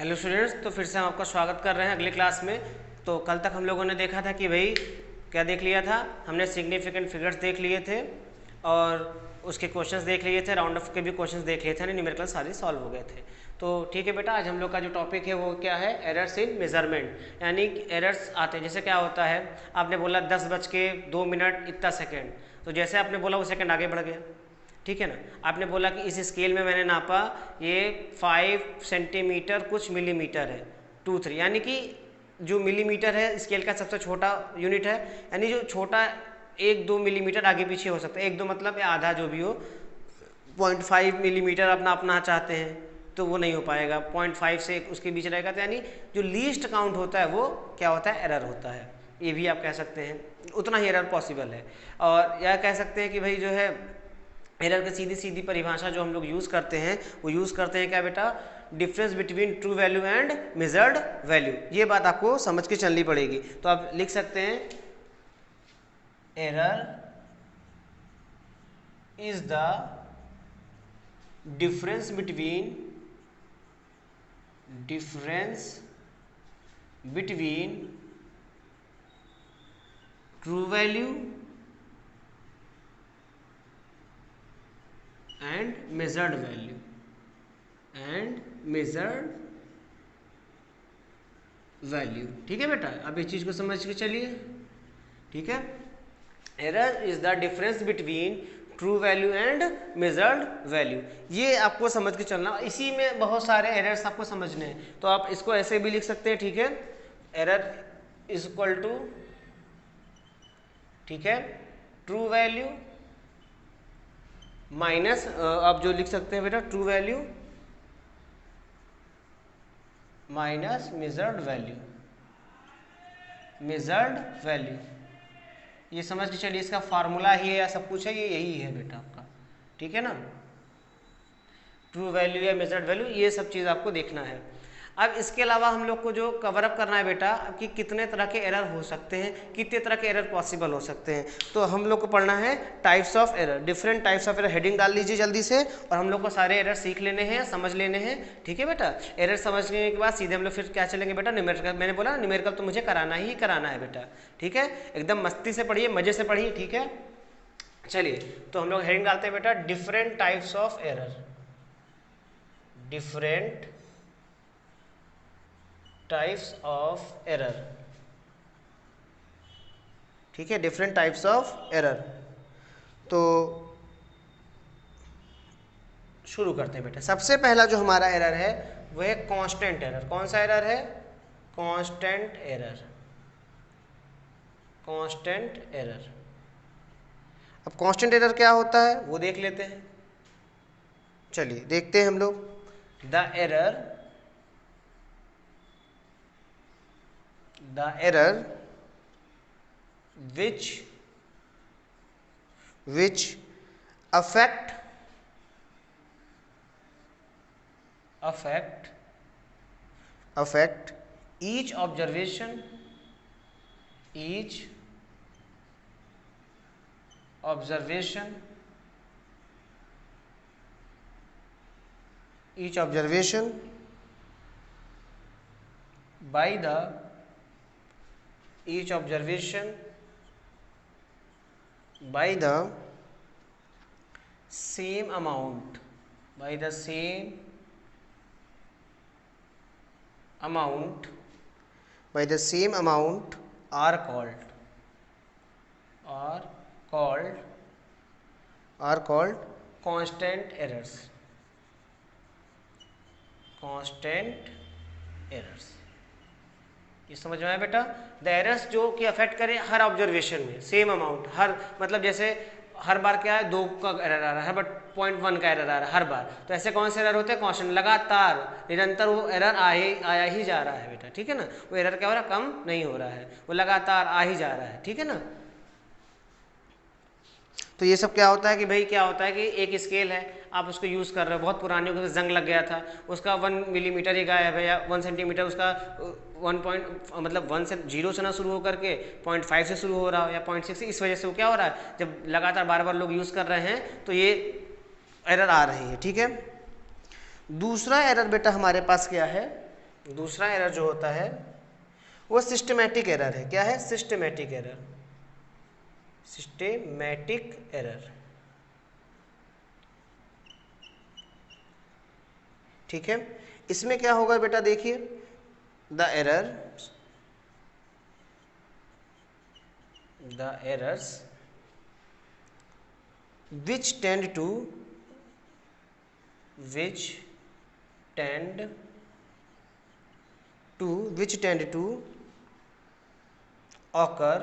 Hello students, तो फिर से हम आपका स्वागत कर रहे हैं अगली क्लास में। तो कल तक हम लोगों ने देखा था कि भाई क्या देख लिया था, हमने सिग्निफिकेंट फिगर्स देख लिए थे और उसके क्वेश्चंस देख लिए थे, राउंड ऑफ के भी क्वेश्चंस देख लिए थे, न्यूमेरिकल सारे सॉल्व हो गए थे। तो ठीक है बेटा, आज हम लोग का जो टॉपिक है वो क्या है, एरर्स इन मेजरमेंट। यानी एरर्स आते हैं, जैसे क्या होता है, आपने बोला 10:02 इतना सेकेंड, तो जैसे आपने बोला वो सेकेंड आगे बढ़ गया, ठीक है ना। आपने बोला कि इस स्केल में मैंने नापा ये 5 सेंटीमीटर कुछ मिलीमीटर है 2-3, यानी कि जो मिलीमीटर है स्केल का सबसे छोटा यूनिट है, यानी जो छोटा 1-2 मिलीमीटर आगे पीछे हो सकता है, 1-2 मतलब या आधा जो भी हो। 0.5 मिलीमीटर आप नापना चाहते हैं तो वो नहीं हो पाएगा, 0.5 से उसके बीच रहेगा, तो यानी जो लीस्ट काउंट होता है वो क्या होता है, एरर होता है। ये भी आप कह सकते हैं, उतना ही एरर पॉसिबल है। और यह कह सकते हैं कि भाई जो है एरर की सीधी सीधी परिभाषा जो हम लोग यूज़ करते हैं वो यूज़ करते हैं क्या बेटा, difference between true value and measured value. ये बात आपको समझ के चलनी पड़ेगी। तो आप लिख सकते हैं error is the difference between true value and measured value. ठीक है बेटा, अब इस चीज़ को समझ के चलिए। ठीक है, error is the difference between true value and measured value, ये आपको समझ के चलना। इसी में बहुत सारे एरर्स आपको समझने हैं, तो आप इसको ऐसे भी लिख सकते हैं। ठीक है, एरर इज इक्वल टू, ठीक है, ट्रू वैल्यू माइनस, आप जो लिख सकते हैं बेटा, true value minus measured value. ये समझ के चलिए, इसका फार्मूला ही है या सब कुछ है, ये यही है बेटा आपका। ठीक है ना, ट्रू वैल्यू या मेजर्ड वैल्यू, ये सब चीज़ आपको देखना है। अब इसके अलावा हम लोग को जो कवर अप करना है बेटा कि कितने तरह के एरर हो सकते हैं, कितने तरह के एरर पॉसिबल हो सकते हैं। तो हम लोग को पढ़ना है types of error, different types of error. Heading डाल लीजिए जल्दी से, और हम लोग को सारे एरर सीख लेने हैं, समझ लेने हैं। ठीक है बेटा, एरर समझने के बाद सीधे हम लोग फिर क्या चलेंगे बेटा, न्यूमेरिकल। मैंने बोला न्यूमेरिकल तो मुझे कराना ही कराना है बेटा। ठीक है, एकदम मस्ती से पढ़िए, मजे से पढ़िए। ठीक है, चलिए तो हम लोग हेडिंग डालते हैं बेटा, different types of error. Different types of error. ठीक है, डिफरेंट टाइप्स ऑफ एरर। तो शुरू करते हैं बेटा। सबसे पहला जो हमारा एरर है वो है कांस्टेंट एरर। कौन सा एरर है, कांस्टेंट एरर। Constant error. अब कांस्टेंट एरर क्या होता है वो देख लेते हैं। चलिए देखते हैं हम लोग। The error which affect each observation by the same amount are called constant errors। ये समझ में आया बेटा। द एरर्स जो कि अफेक्ट करे हर ऑब्जर्वेशन में सेम अमाउंट, हर मतलब जैसे हर बार क्या है 2 का एरर आ रहा है, बट 0.1 का एरर आ रहा है हर बार। तो ऐसे कौन से एरर होते हैं, कांस्टेंट, लगातार निरंतर वो एरर आया ही जा रहा है बेटा। ठीक है ना, वो एरर क्या हो रहा है, कम नहीं हो रहा है, वो लगातार आ ही जा रहा है। ठीक है ना, तो ये सब क्या होता है कि भाई क्या होता है कि एक स्केल है, आप उसको यूज़ कर रहे हो, बहुत पुरानी, उसमें जंग लग गया था, उसका 1 मिलीमीटर ही गायब है, या 1 सेंटीमीटर उसका 1 से 0 से ना शुरू होकर के 0.5 से शुरू हो रहा हो या 0.6 से। इस वजह से वो क्या हो रहा है, जब लगातार बार बार लोग यूज़ कर रहे हैं तो ये एरर आ रही है। ठीक है, दूसरा एरर बेटा हमारे पास क्या है, दूसरा एरर जो होता है वो सिस्टमैटिक एरर है। क्या है? Systematic error. सिस्टमैटिक एरर, ठीक है। इसमें क्या होगा बेटा, देखिए, the errors which tend to occur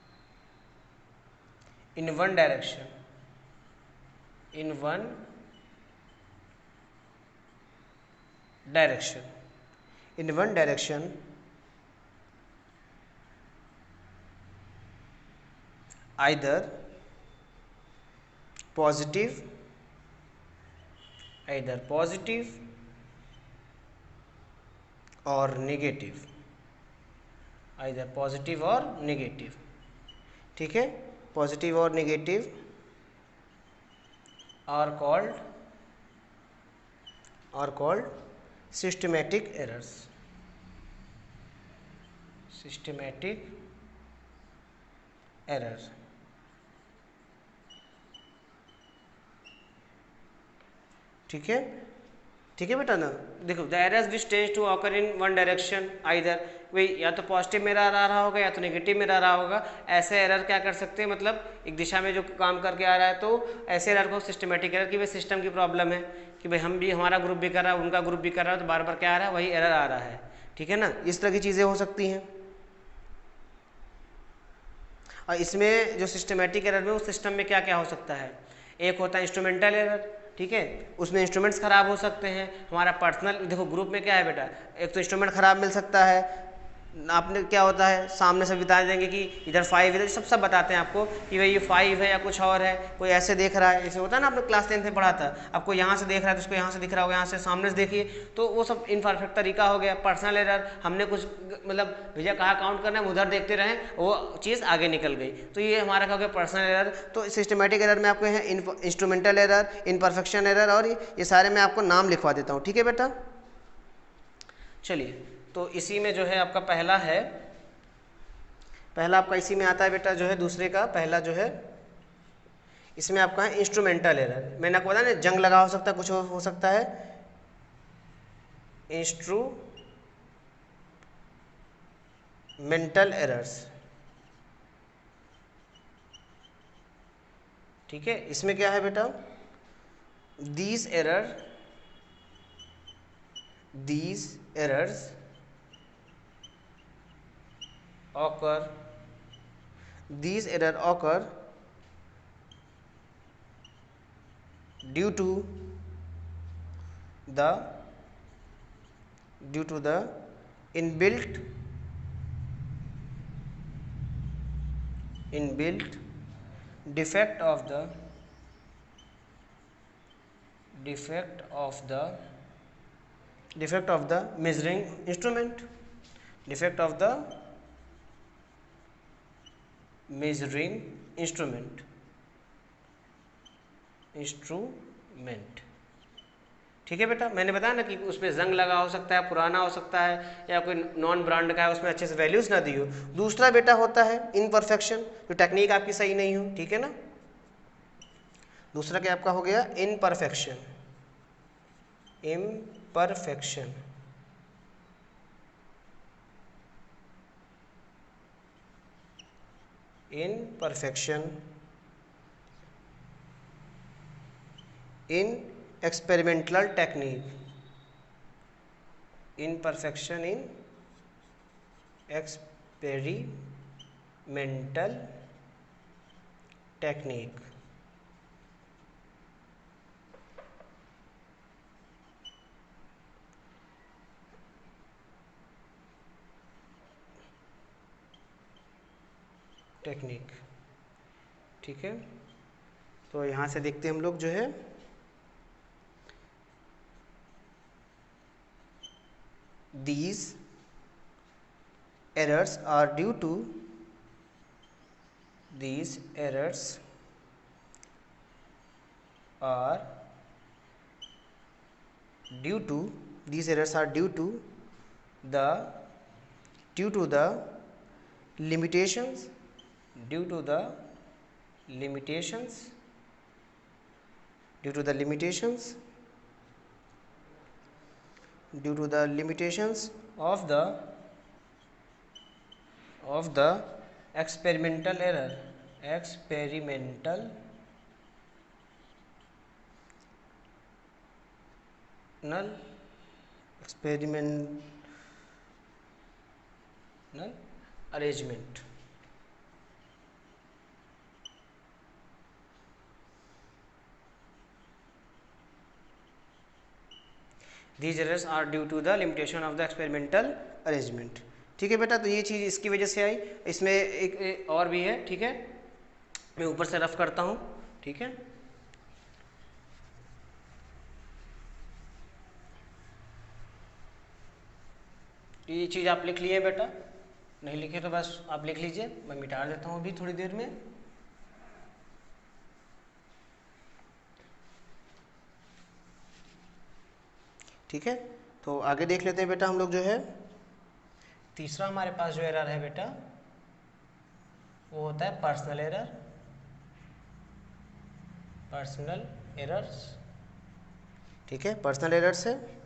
in one direction, either positive or negative, ठीक है। पॉजिटिव और negative are called systematic errors। ठीक है, ठीक है बेटा ना। देखो, the errors which tends to occur in one direction, either वही या तो पॉजिटिव में आ रहा होगा या तो नेगेटिव में आ रहा होगा। ऐसे एरर क्या कर सकते हैं, मतलब एक दिशा में जो काम करके आ रहा है, तो ऐसे एरर को सिस्टमेटिक एरर की भाई सिस्टम की प्रॉब्लम है कि भाई हम भी, हमारा ग्रुप भी कर रहा है, उनका ग्रुप भी कर रहा है, तो बार बार क्या आ रहा है, वही एरर आ रहा है, ठीक है ना। इस तरह की चीज़ें हो सकती हैं। और इसमें जो सिस्टमेटिक एरर में, उस सिस्टम में क्या क्या हो सकता है, एक होता है इंस्ट्रूमेंटल एरर, ठीक है। उसमें इंस्ट्रूमेंट्स खराब हो सकते हैं, हमारा पर्सनल, देखो ग्रुप में क्या है बेटा, एक तो इंस्ट्रूमेंट खराब मिल सकता है, आपने क्या होता है सामने से बता देंगे कि इधर 5 इधर, सब बताते हैं आपको कि भाई ये 5 है या कुछ और है, कोई ऐसे देख रहा है, ऐसे होता है ना, आपने क्लास 10 में पढ़ा था, आपको यहाँ से देख रहा है तो उसको यहाँ से दिख रहा होगा, यहाँ से सामने से देखिए, तो वो सब इनपरफेक्ट तरीका हो गया। पर्सनल एरर, हमने कुछ मतलब भैया कहा काउंट करना है, उधर देखते रहें, वो चीज़ आगे निकल गई, तो ये हमारा क्या हो गया, पर्सनल एरर। तो सिस्टमेटिक एरर में आपको है इंस्ट्रूमेंटल एरर, इनपरफेक्शन एरर, और ये सारे मैं आपको नाम लिखवा देता हूँ, ठीक है बेटा। चलिए, तो इसी में जो है आपका पहला आपका इसी में आता है बेटा, जो है दूसरे का पहला जो है, इसमें आपका है इंस्ट्रूमेंटल एरर। मैंने आपको बताया ना, जंग लगा हो सकता है, कुछ हो सकता है, इंस्ट्रूमेंटल एरर्स, ठीक है। इसमें क्या है बेटा, these errors occur due to the inbuilt defect of the measuring instrument, ठीक है बेटा। मैंने बताया ना कि उसमें जंग लगा हो सकता है, पुराना हो सकता है, या कोई नॉन ब्रांड का है, उसमें अच्छे से वैल्यूज ना दी हो। दूसरा बेटा होता है इनपरफेक्शन, जो टेक्निक आपकी सही नहीं हो, ठीक है ना। दूसरा क्या आपका हो गया, imperfection. in experimental technique, imperfection in experimental technique, ठीक है। तो यहाँ से देखते हैं हम लोग जो है, these errors are due to are due to these errors are due to the limitations due to the limitations due to the limitations due to the limitations of the experimental error experimental arrangement. These errors are due to the limitation of the experimental arrangement. ठीक है बेटा, तो ये चीज़ इसकी वजह से आई। इसमें एक और भी है, ठीक है, मैं ऊपर से रफ करता हूँ, ठीक है। ये चीज़ आप लिख लिए बेटा, नहीं लिखे तो बस आप लिख लीजिए, मैं मिटा देता हूँ अभी थोड़ी देर में। ठीक है, तो आगे देख लेते हैं बेटा हम लोग जो है। तीसरा हमारे पास जो एरर है बेटा वो होता है पर्सनल एरर्स। ठीक है, पर्सनल एरर्स है।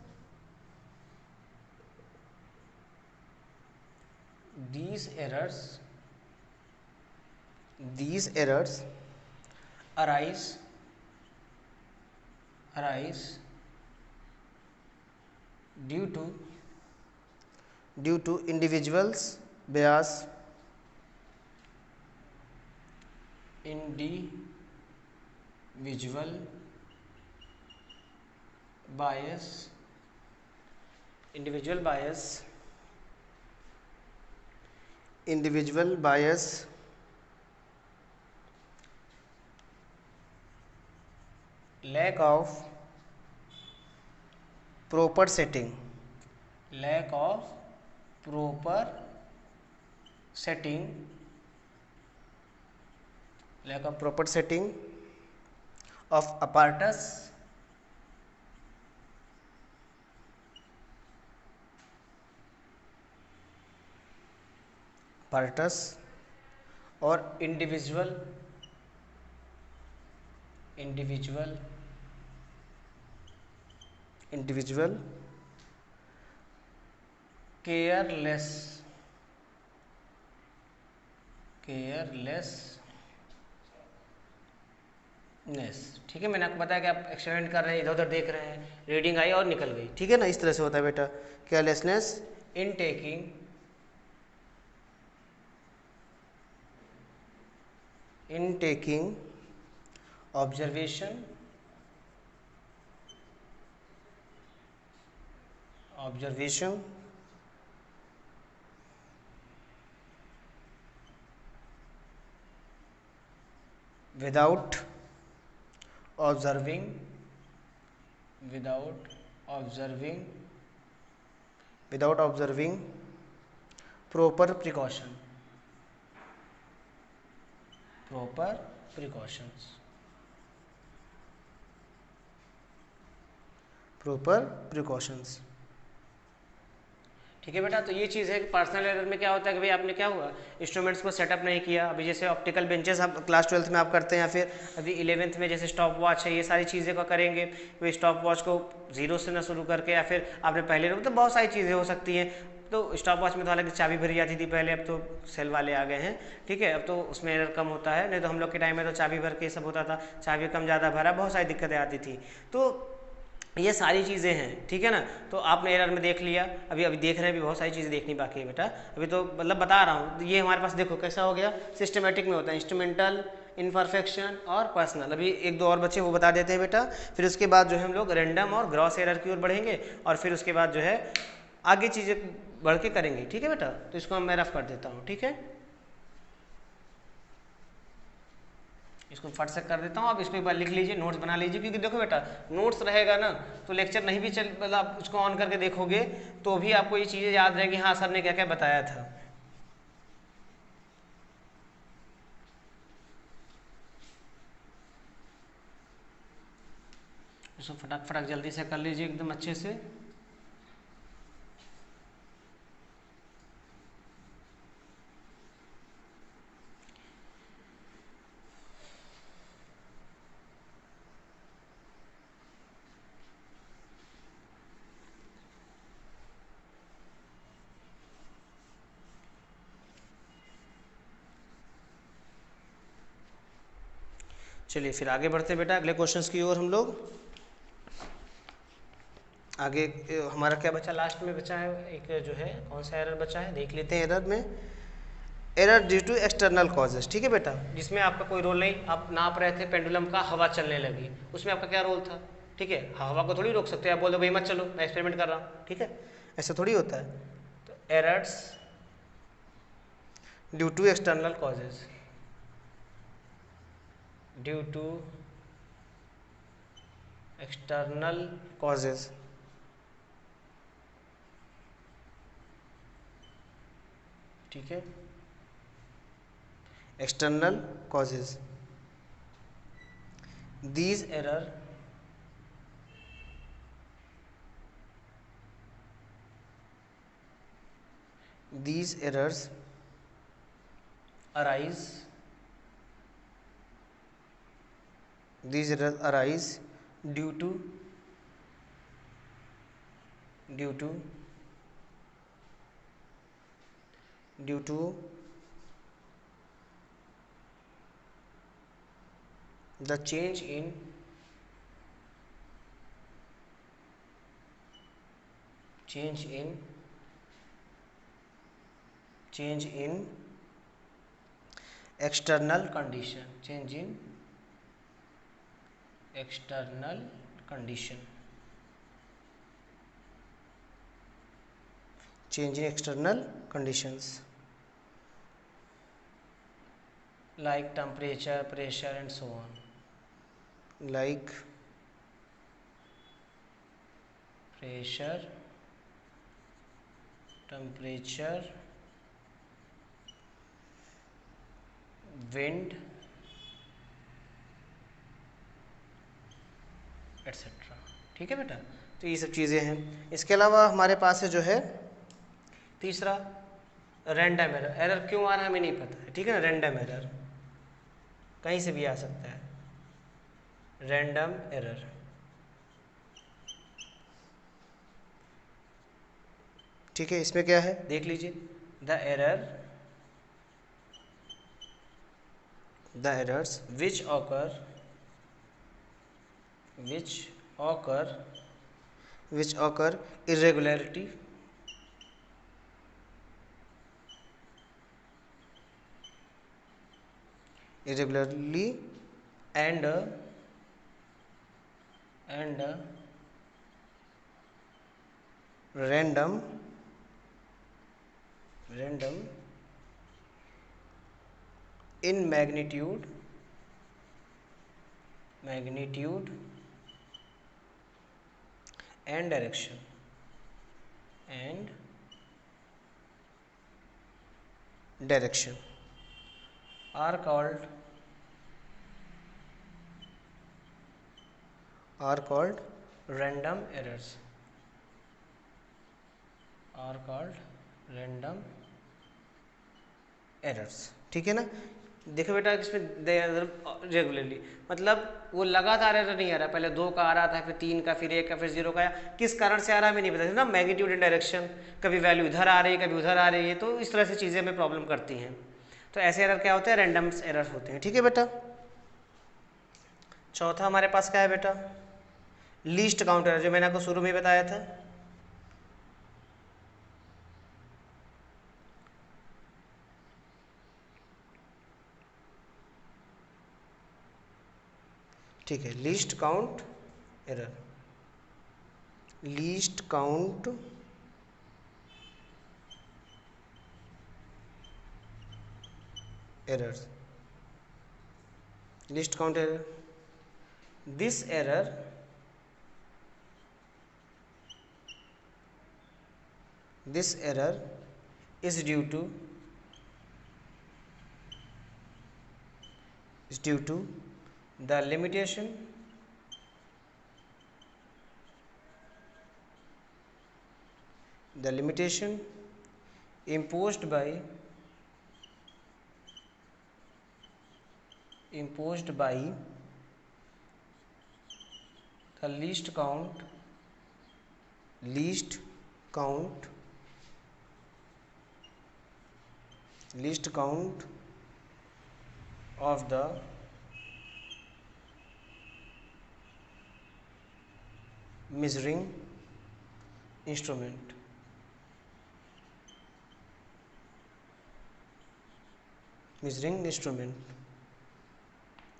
These errors arise due to individuals bias individual bias, lack of proper setting of apparatus और individual carelessness। ठीक है, मैंने आपको बताया कि आप एक्सपेरिमेंट कर रहे हैं, इधर उधर देख रहे हैं, रीडिंग आई और निकल गई, ठीक है ना, इस तरह से होता है बेटा। Carelessness in taking observation without observing proper precautions। ठीक है बेटा, तो ये चीज़ है कि पर्सनल एरर में क्या होता है कि भाई आपने क्या हुआ, इंस्ट्रूमेंट्स को सेटअप नहीं किया। अभी जैसे ऑप्टिकल बेंचेस आप क्लास 12th में आप करते हैं, या फिर अभी 11th में जैसे स्टॉप वॉच है, ये सारी चीज़ें का करेंगे। तो स्टॉप वॉच को जीरो से ना शुरू करके, या फिर आपने पहले तो बहुत सारी चीज़ें हो सकती हैं। तो स्टॉप वॉच में तो हालांकि चाबी भरी जाती थी पहले, अब तो सेल वाले आ गए हैं, ठीक है, अब तो उसमें एरर कम होता है। नहीं तो हम लोग के टाइम में तो चाबी भर के सब होता था, चाबी कम ज़्यादा भरा, बहुत सारी दिक्कतें आती थी। तो ये सारी चीज़ें हैं, ठीक है ना। तो आपने एरर में देख लिया, अभी देख रहे हैं, अभी बहुत सारी चीज़ें देखनी बाकी है बेटा। अभी तो मतलब बता रहा हूँ, ये हमारे पास देखो कैसा हो गया, सिस्टमेटिक में होता है इंस्ट्रूमेंटल, इनपरफेक्शन और पर्सनल। अभी एक दो और बच्चे वो बता देते हैं बेटा, फिर उसके बाद जो है हम लोग रैंडम और ग्रॉस एरर की ओर बढ़ेंगे, और फिर उसके बाद जो है आगे चीज़ें बढ़ के करेंगे, ठीक है बेटा। तो इसको मैं रफ कर देता हूँ, ठीक है, इसको फट से कर देता हूँ। आप इसको एक बार लिख लीजिए, नोट्स बना लीजिए, क्योंकि देखो बेटा नोट्स रहेगा ना तो लेक्चर नहीं भी चल, मतलब आप उसको ऑन करके देखोगे तो भी आपको ये चीज़ें याद रहेगी, हाँ सर ने क्या क्या बताया था। इसको फटाक फटाक जल्दी से कर लीजिए एकदम अच्छे से। चलिए फिर आगे बढ़ते हैं बेटा अगले क्वेश्चंस की ओर हम लोग। आगे हमारा क्या बचा, लास्ट में बचा है एक जो है, कौन सा एरर बचा है देख लेते हैं। एरर में error due to external causes, ठीक है बेटा, जिसमें आपका कोई रोल नहीं, आप नाप रहे थे पेंडुलम का, हवा चलने लगी, उसमें आपका क्या रोल था, ठीक है। हवा को थोड़ी रोक सकते हैं, आप बोल दो भाई मत चलो मैं एक्सपेरिमेंट कर रहा हूँ, ठीक है, ऐसा थोड़ी होता है। तो errors due to external causes, due to external causes, ठीक है, external causes, these errors arise due to the change in external condition, change in external condition, change in external conditions like temperature, pressure and so on, like pressure, temperature, wind etcetera, ठीक है बेटा। तो ये सब चीज़ें हैं। इसके अलावा हमारे पास है जो है तीसरा रैंडम एरर। एरर क्यों आ रहा है हमें नहीं पता है, ठीक है ना, रैंडम एरर कहीं से भी आ सकता है, रैंडम एरर, ठीक है। इसमें क्या है देख लीजिए, the errors which occur irregularity and random in magnitude and direction are called random errors, ठीक है ना। देखो बेटा इसमें रेगुलरली मतलब वो लगातार एरर नहीं आ रहा, पहले 2 का आ रहा था, फिर 3 का, फिर 1 का, फिर 0 का आया, किस कारण से आ रहा है हमें नहीं पता ना, मैग्नीट्यूड एंड डायरेक्शन, कभी वैल्यू इधर आ रही है कभी उधर आ रही है, तो इस तरह से चीज़ें हमें प्रॉब्लम करती हैं। तो ऐसे एरर क्या होते हैं, रैंडम एरर होते हैं, ठीक है बेटा। चौथा हमारे पास क्या है बेटा, लीस्ट काउंट एरर, जो मैंने आपको शुरू में बताया था। ठीक है, least count error, least count errors, least count error. This error is due to the limitation the limitation imposed by the least count of the measuring instrument.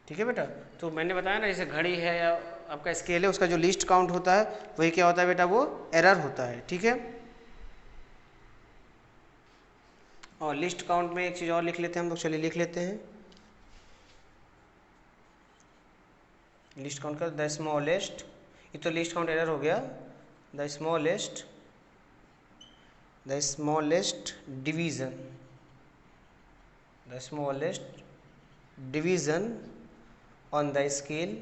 ठीक है बेटा। तो मैंने बताया ना, जैसे घड़ी है या आपका स्केल है, उसका जो लीस्ट काउंट होता है वही क्या होता है बेटा, वो एरर होता है। ठीक है। और लिस्ट काउंट में एक चीज़ और लिख लेते हैं हम लोग, चलिए लिख लेते हैं। लिस्ट काउंट का द स्मॉलेस्ट, ये तो लिस्ट काउंट एरर हो गया। The smallest division on the scale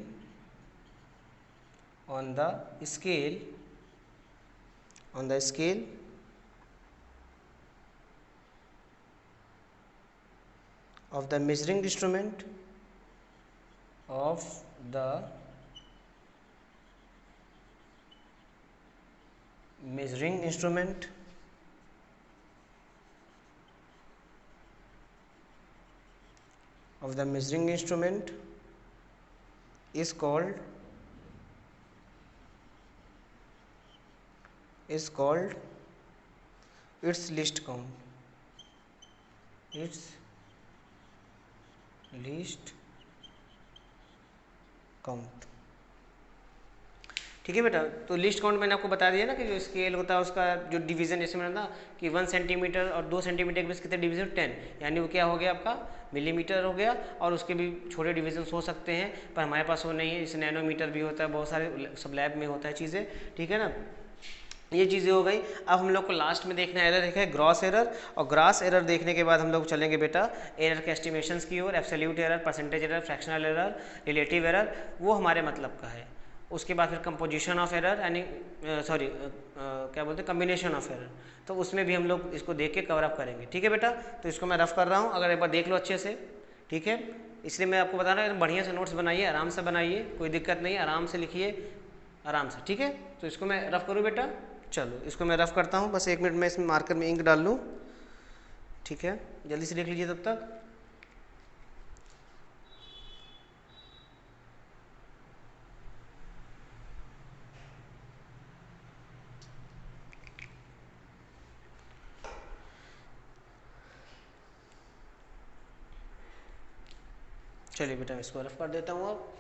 of the measuring instrument is called its least count। ठीक है बेटा। तो लिस्ट काउंट मैंने आपको बता दिया ना कि जो स्केल होता है उसका जो डिवीज़न, जैसे मैंने कहा कि 1 सेंटीमीटर और 2 सेंटीमीटर के बीच कितने डिवीज़न, 10, यानी वो क्या हो गया आपका मिलीमीटर हो गया। और उसके भी छोटे डिवीजन हो सकते हैं, पर हमारे पास वो नहीं है। जैसे नैनोमीटर भी होता है, बहुत सारे सब लैब में होता है चीज़ें। ठीक है ना, ये चीज़ें हो गई। अब हम लोग को लास्ट में देखना एरर है ग्रॉस एरर। और ग्रॉस एरर देखने के बाद हम लोग चलेंगे बेटा एरर के एस्टिमेशंस की ओर। Absolute error, percentage error, fractional error, relative error, वो हमारे मतलब का है। उसके बाद फिर कंपोजिशन ऑफ एरर, यानी क्या बोलते हैं, कम्बिनेशन ऑफ एरर। तो उसमें भी हम लोग इसको देख के कवर अप करेंगे। ठीक है बेटा। तो इसको मैं रफ कर रहा हूँ, अगर एक बार देख लो अच्छे से। ठीक है, इसलिए मैं आपको बता रहा हूँ बढ़िया से नोट्स बनाइए, आराम से बनाइए, कोई दिक्कत नहीं, आराम से लिखिए, आराम से। ठीक है। तो इसको मैं रफ करूँ बेटा, चलो इसको मैं रफ करता हूँ। बस 1 मिनट में इसमें मार्कर में इंक डाल लूँ। ठीक है, जल्दी से लिख लीजिए तब तक। चलिए बेटा, मैं इसको रफ कर देता हूँ अब।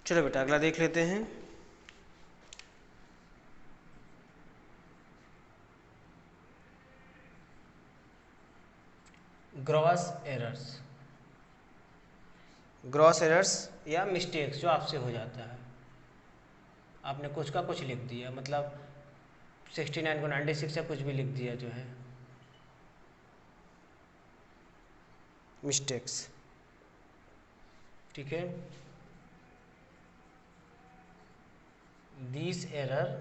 चलो बेटा अगला देख लेते हैं। ग्रॉस एरर्स या मिस्टेक्स जो आपसे हो जाता है। आपने कुछ का कुछ लिख दिया, मतलब 69 को 96 या कुछ भी लिख दिया, जो है मिस्टेक्स। ठीक है, these errors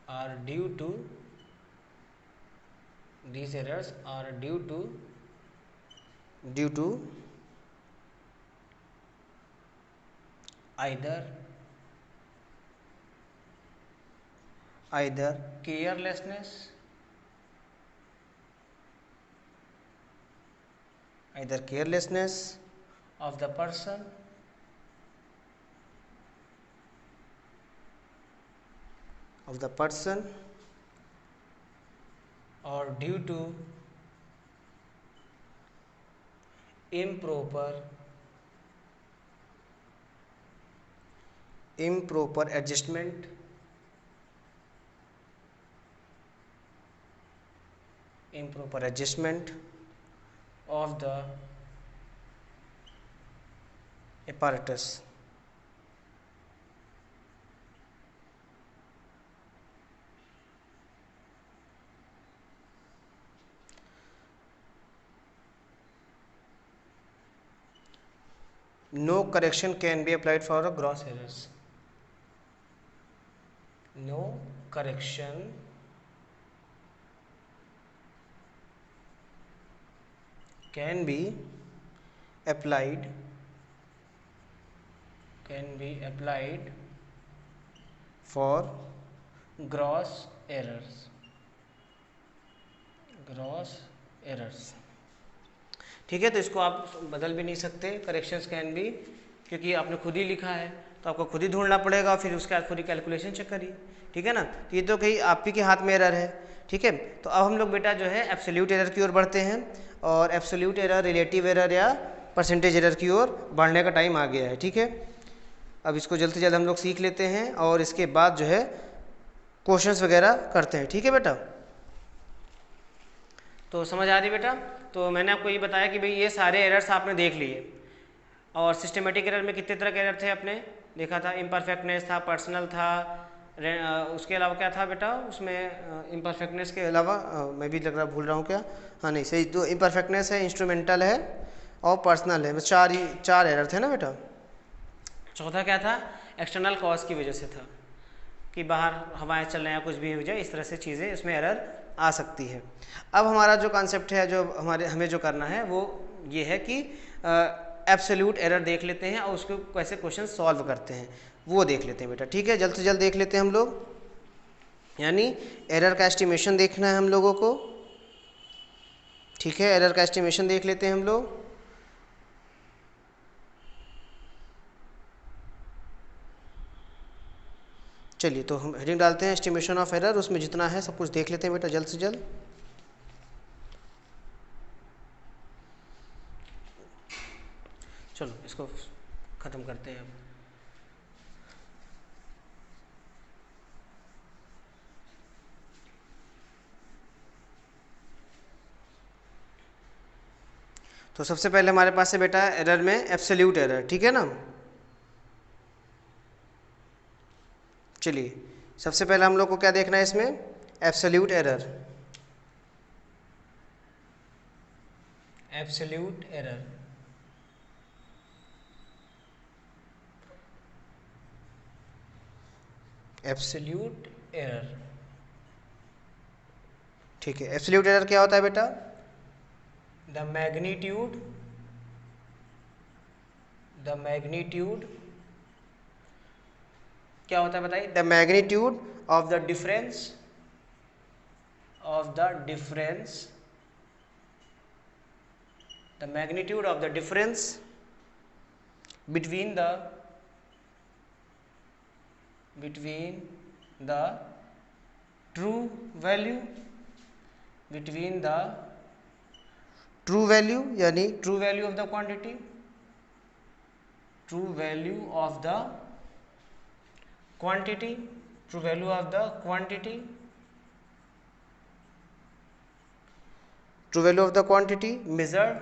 are due to either either carelessness of the person or due to improper adjustment of the apparatus. No correction can be applied for gross errors. No correction can be applied for gross errors. ठीक है, तो इसको आप बदल भी नहीं सकते, corrections can be, क्योंकि आपने खुद ही लिखा है तो आपको खुद ही ढूंढना पड़ेगा, फिर उसके बाद पूरी कैलकुलेशन चेक करिए। ठीक है ना, तो ये तो कहीं आप ही के हाथ में एरर है। ठीक है, तो अब हम लोग बेटा जो है एब्सोल्यूट एरर की ओर बढ़ते हैं, और एब्सोल्यूट एरर, रिलेटिव एरर या परसेंटेज एरर की ओर बढ़ने का टाइम आ गया है। ठीक है, अब इसको जल्द से जल्द हम लोग सीख लेते हैं और इसके बाद जो है क्वेश्चंस वगैरह करते हैं। ठीक है बेटा, तो समझ आ रही बेटा? तो मैंने आपको ये बताया कि भाई ये सारे एरर्स आपने देख लिए, और सिस्टमेटिक एरर में कितने तरह के एरर थे आपने देखा था, इम्परफेक्टनेस था, पर्सनल था, उसके अलावा क्या था बेटा उसमें, इम्परफेक्टनेस के अलावा मैं भी लग रहा भूल रहा हूँ क्या, हाँ नहीं सही, तो इम्परफेक्टनेस है, इंस्ट्रूमेंटल है और पर्सनल है, बस चार एरर थे ना बेटा। चौथा क्या था, एक्सटर्नल कॉज की वजह से था, कि बाहर हवाएं चल रहे हैं, कुछ भी हो जाए, इस तरह से चीज़ें इसमें एरर आ सकती है। अब हमारा जो कॉन्सेप्ट है, जो हमें जो करना है वो ये है कि एब्सोल्यूट एरर देख लेते हैं और उसको कैसे क्वेश्चन सॉल्व करते हैं वो देख लेते हैं बेटा। ठीक है, जल्द से जल्द देख लेते हैं हम लोग, यानी एरर का एस्टिमेशन देखना है हम लोगों को। ठीक है, एरर का एस्टिमेशन देख लेते हैं हम लोग। चलिए, तो हम हेडिंग डालते हैं एस्टिमेशन ऑफ एरर, उसमें जितना है सब कुछ देख लेते हैं बेटा जल्द से जल्द। चलो इसको ख़त्म करते हैं अब। तो सबसे पहले हमारे पास है बेटा एरर में एब्सोल्यूट एरर। ठीक है ना, चलिए सबसे पहले हम लोग को क्या देखना है इसमें, absolute error. Absolute error, absolute error. ठीक है, एब्सोल्यूट एरर क्या होता है बेटा, द मैग्नीट्यूड क्या होता है बताइए, the magnitude of the difference the magnitude of the difference between the true value यानी true value of the quantity, true value of the quantity measured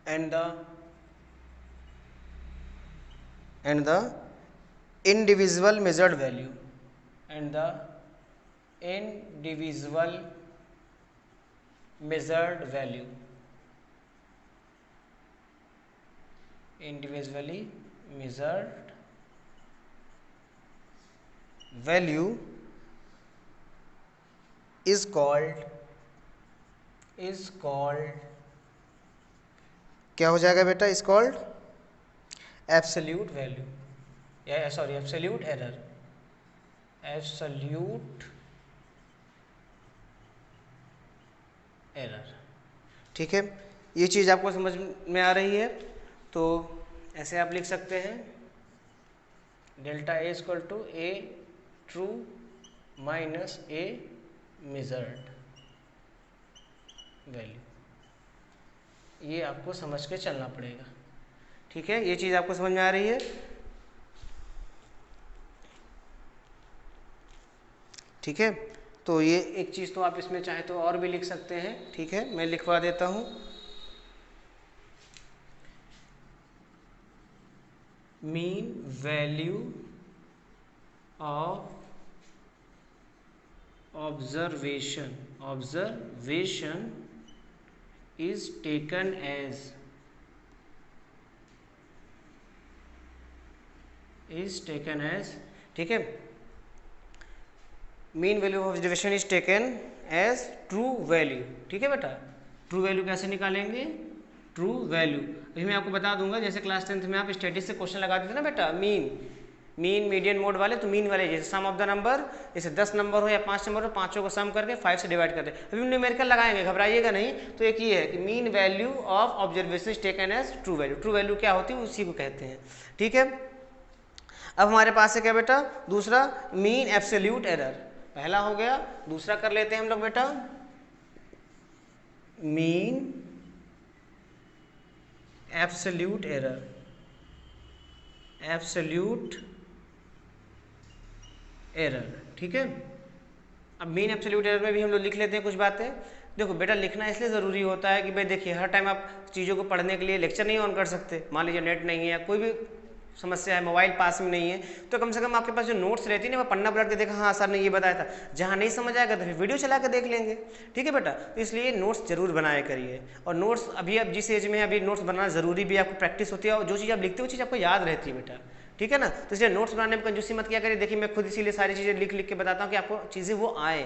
and the indivisible measured value, individually measured value is called क्या हो जाएगा बेटा, is called absolute value, या sorry absolute error, absolute error. ठीक है, ये चीज़ आपको समझ में आ रही है। तो ऐसे आप लिख सकते हैं delta A equal to A true minus A measured value. ये आपको समझ के चलना पड़ेगा। ठीक है, ये चीज़ आपको समझ में आ रही है। ठीक है, तो ये एक चीज़ तो आप इसमें चाहे तो और भी लिख सकते हैं। ठीक है, मैं लिखवा देता हूँ। Mean value of observation is taken as ठीक है, mean value of observation is taken as true value. ठीक है बेटा, ट्रू वैल्यू कैसे निकालेंगे, ट्रू वैल्यू अभी मैं आपको बता दूंगा। जैसे क्लास 10th में आप स्टैटिस्टिक्स से क्वेश्चन लगा देते ना बेटा, मीन मीडियन मोड वाले, तो मीन वाले जैसे सम ऑफ द नंबर, जैसे 10 नंबर हो या 5 नंबर हो, पांचों को सम करके 5 से डिवाइड करते हैं। अभी न्यूमेरिकल लगाएंगे, घबराइएगा नहीं। तो एक ये है कि mean value of observation is taken as true value. True value क्या होती है, उसी को कहते हैं। ठीक है, अब हमारे पास है क्या बेटा, दूसरा मीन एब्सोल्यूट एरर। पहला हो गया, दूसरा कर लेते हैं हम लोग बेटा मीन एब्सोल्यूट एरर। ठीक है, अब मीन एब्सोल्यूट एरर में भी हम लोग लिख लेते हैं कुछ बातें। देखो बेटा, लिखना इसलिए ज़रूरी होता है कि भाई देखिए, हर टाइम आप चीज़ों को पढ़ने के लिए लेक्चर नहीं ऑन कर सकते। मान लीजिए नेट नहीं है या कोई भी समस्या है, मोबाइल पास में नहीं है, तो कम से कम आपके पास जो नोट्स रहती है ना, वो पन्ना पलट के देखा, हाँ सर ने ये बताया था। जहाँ नहीं समझ आएगा तो फिर वीडियो चला के देख लेंगे। ठीक है बेटा, तो इसलिए नोट्स जरूर बनाया करिए। और नोट्स अभी आप जिस एज में अभी नोट्स बनाना जरूरी भी, आपको प्रैक्टिस होती है, और जो चीज़ आप लिखते हो वो चीज़ आपको याद रहती है बेटा। ठीक है ना, तो इसलिए नोट्स बनाने में कंजूसी मत किया करिए। देखिए, मैं खुद इसीलिए सारी चीज़ें लिख लिख के बताता हूँ कि आपको चीज़ें वो आए।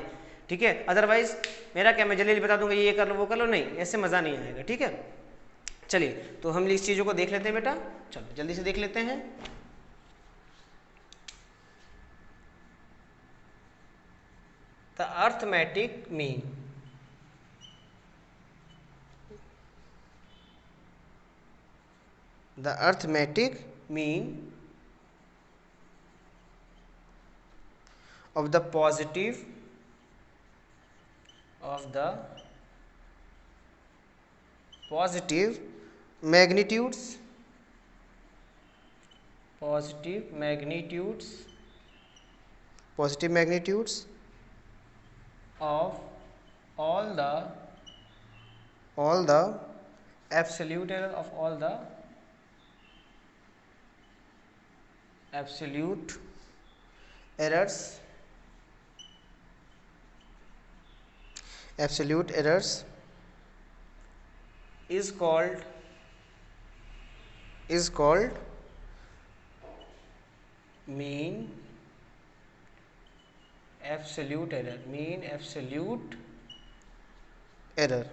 ठीक है, अदरवाइज मेरा क्या, मैं जल्दी बता दूंगा ये कर लो वो कर लो, नहीं, ऐसे मज़ा नहीं आएगा। ठीक है, चलिए तो हम इस चीज़ों को देख लेते हैं बेटा, चलो जल्दी से देख लेते हैं। The arithmetic mean of the positive magnitudes of all the absolute error of all the absolute errors is called mean absolute error।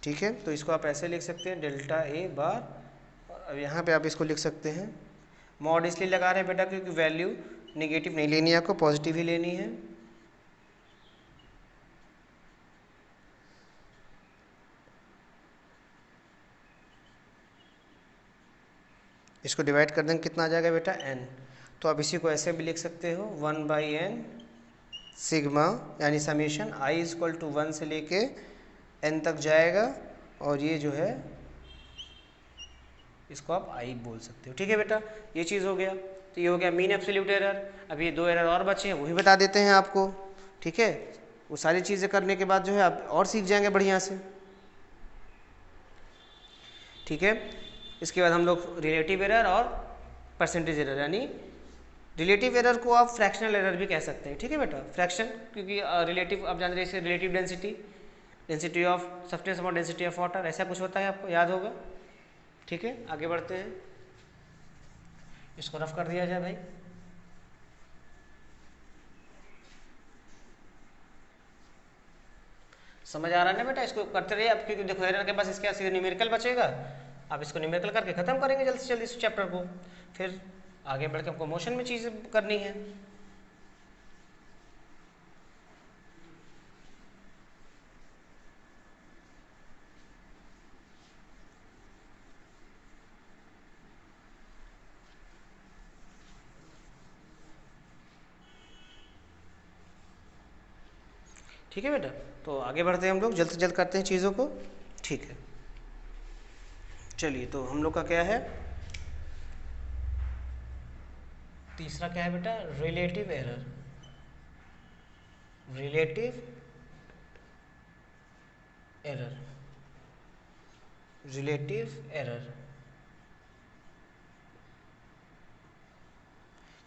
ठीक है, तो इसको आप ऐसे लिख सकते हैं डेल्टा ए बार, और अब यहाँ पे आप इसको लिख सकते हैं मॉड। इसलिए लगा रहे हैं बेटा क्योंकि वैल्यू नेगेटिव नहीं लेनी है आपको, पॉजिटिव ही लेनी है। इसको डिवाइड कर देंगे, कितना आ जाएगा बेटा, n। तो आप इसी को ऐसे भी लिख सकते हो 1/n सिग्मा, यानी समीशन i इक्वल टू 1 से लेके n तक जाएगा, और ये जो है इसको आप i बोल सकते हो। ठीक है बेटा, ये चीज़ हो गया। तो ये हो गया मीन एब्सोल्यूट एरर। अब ये 2 एरर और बचे हैं, वही बता देते हैं आपको। ठीक है, वो सारी चीज़ें करने के बाद जो है आप और सीख जाएंगे बढ़िया से। ठीक है, इसके बाद हम लोग रिलेटिव एरर और परसेंटेज एरर, यानी रिलेटिव एरर को आप फ्रैक्शनल एरर भी कह सकते हैं। ठीक है बेटा, फ्रैक्शन, क्योंकि रिलेटिव आप जान रहे हैं, relative density of substance upon density of water, ऐसा कुछ होता है, आपको याद होगा। ठीक है, आगे बढ़ते हैं, इसको रफ कर दिया जाए भाई। समझ आ रहा है ना बेटा? इसको करते रहिए आप, क्योंकि देखो एरर के पास इसके सीधे न्यूमेरिकल बचेगा, आप इसको न्यूमेरिकल करके खत्म करेंगे जल्दी से जल्दी इस चैप्टर को, फिर आगे बढ़ के हमको मोशन में चीज़ करनी है। ठीक है बेटा, तो आगे बढ़ते हैं हम लोग, जल्द से जल्द करते हैं चीज़ों को। ठीक है, चलिए तो हम लोग का क्या है, तीसरा क्या है बेटा, relative error. Relative error, relative error.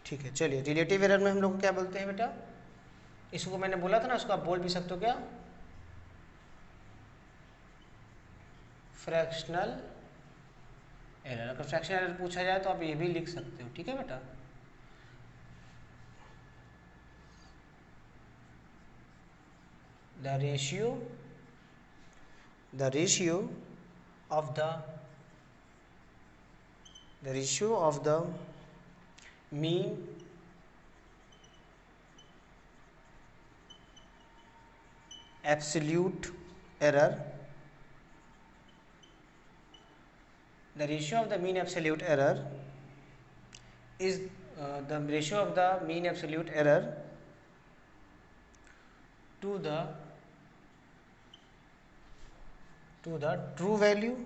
ठीक है, चलिए रिलेटिव एरर में हम लोग को क्या बोलते हैं बेटा, इसको मैंने बोला था ना, उसको आप बोल भी सकते हो क्या, फ्रैक्शनल एरर। अगर फ्रैक्शनल एरर पूछा जाए तो आप ये भी लिख सकते हो। ठीक है बेटा, the ratio of the mean absolute error, the ratio of the mean absolute error is the ratio of the mean absolute error to the true value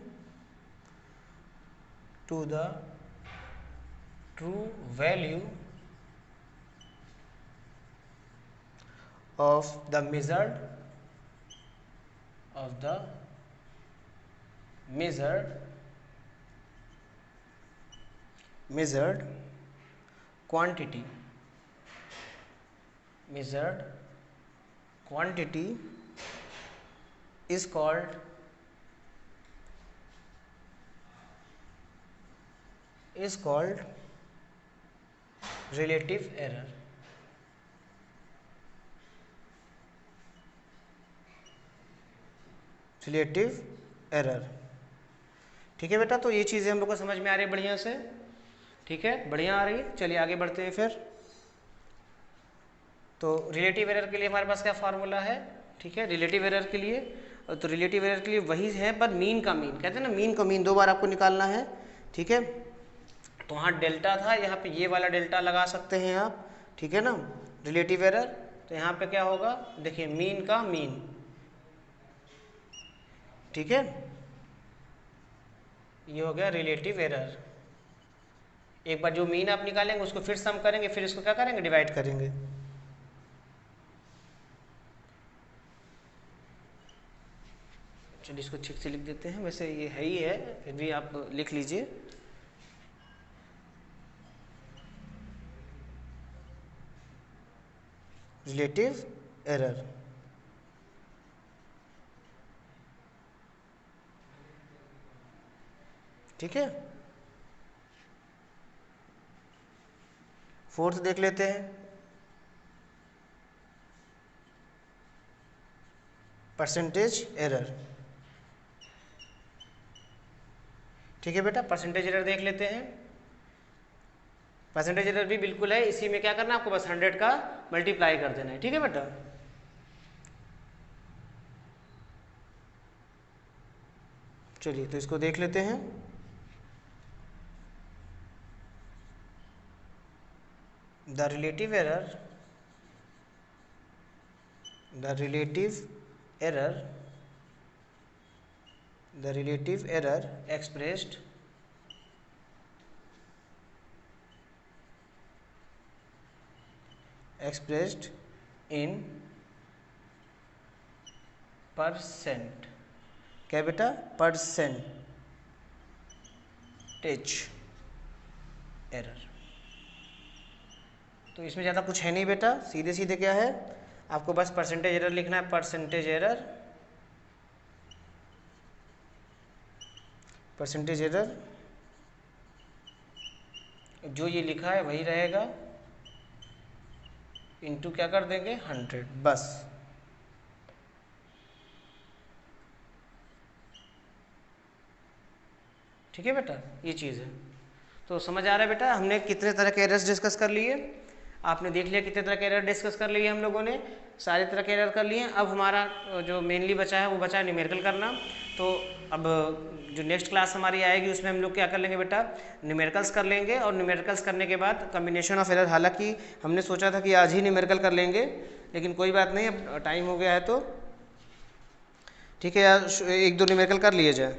of the measured quantity is called relative error। Relative error. ठीक है बेटा, तो ये चीज़ें हम लोग को समझ में आ रही है बढ़िया से। ठीक है, बढ़िया आ रही है। चलिए आगे बढ़ते हैं फिर। तो रिलेटिव एरर के लिए हमारे पास क्या फार्मूला है, ठीक है, रिलेटिव एरर के लिए, तो रिलेटिव एरर के लिए वही है, पर मीन का मीन कहते हैं ना, मीन का मीन दो बार आपको निकालना है। ठीक है, तो वहाँ डेल्टा था, यहाँ पे ये वाला डेल्टा लगा सकते हैं आप। ठीक है ना, रिलेटिव एरर, तो यहाँ पे क्या होगा, देखिए मीन का मीन। ठीक है, ये हो गया रिलेटिव एरर। एक बार जो मीन आप निकालेंगे उसको फिर सम करेंगे, फिर इसको क्या करेंगे, डिवाइड करेंगे। चलिए इसको ठीक से लिख देते हैं, वैसे ये है ही है, फिर भी आप लिख लीजिए। Relative error. ठीक है, फोर्थ देख लेते हैं, परसेंटेज एरर। ठीक है बेटा, परसेंटेज एरर देख लेते हैं। परसेंटेज एरर भी बिल्कुल है, इसी में क्या करना है आपको, बस 100 का मल्टीप्लाई कर देना है। ठीक है बेटा, चलिए तो इसको देख लेते हैं। The relative error expressed in percent. क्या बेटा, परसेंटेज एरर। तो इसमें ज़्यादा कुछ है नहीं बेटा, सीधे सीधे क्या है, आपको बस परसेंटेज एरर लिखना है। परसेंटेज एरर जो ये लिखा है वही रहेगा, इनटू क्या कर देंगे, 100 बस। ठीक है बेटा, ये चीज़ है। तो समझ आ रहा है बेटा, हमने कितने तरह के एरर्स डिस्कस कर लिए, आपने देख लिया कितने तरह के एरर डिस्कस कर लिए हम लोगों ने, सारे तरह के एरर कर लिए। अब हमारा जो मेनली बचा है वो बचा है न्यूमेरिकल करना। तो अब जो नेक्स्ट क्लास हमारी आएगी उसमें हम लोग क्या कर लेंगे बेटा, न्यूमेरिकल्स कर लेंगे, और न्यूमेरिकल्स करने के बाद कम्बिनेशन ऑफ एरर, हालांकि हमने सोचा था कि आज ही न्यूमेरिकल कर लेंगे, लेकिन कोई बात नहीं, अब टाइम हो गया है तो ठीक है यार, एक दो न्यूमेरिकल कर लिए जाए,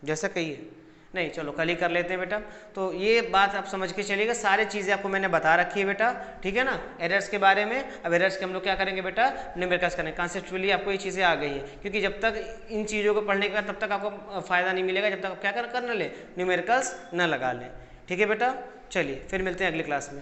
जैसा कहिए। नहीं चलो कल ही कर लेते हैं बेटा। तो ये बात आप समझ के चलिएगा, सारी चीज़ें आपको मैंने बता रखी है बेटा, ठीक है ना, एरर्स के बारे में। अब एरर्स के हम लोग क्या करेंगे बेटा, न्यूमेरिकल्स करेंगे। कॉन्सेप्चुअली आपको ये चीज़ें आ गई है, क्योंकि जब तक इन चीज़ों को पढ़ने के बाद तब तक आपको फ़ायदा नहीं मिलेगा जब तक आप क्या कर न लें, न्यूमेरिकल्स न लगा लें। ठीक है बेटा, चलिए फिर मिलते हैं अगली क्लास में।